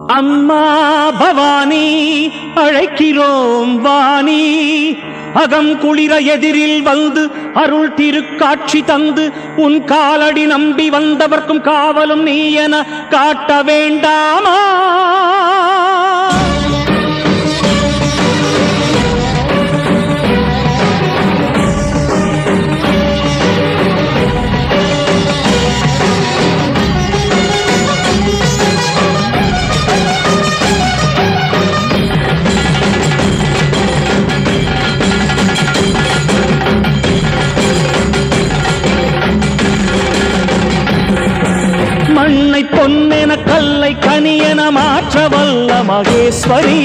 அம்மா பவானி அழைக்கிறோம் வாணி, அகம் குளிர எதிரில் வந்து அருள் திருக்காட்சி தந்து உன் காலடி நம்பி வந்தவர்க்கும் காவலும் நீ என காட்ட வேண்டாமா? மண்ணை பொன்னென கல்லை கனியென மாற்ற வல்ல மகேஸ்வரி,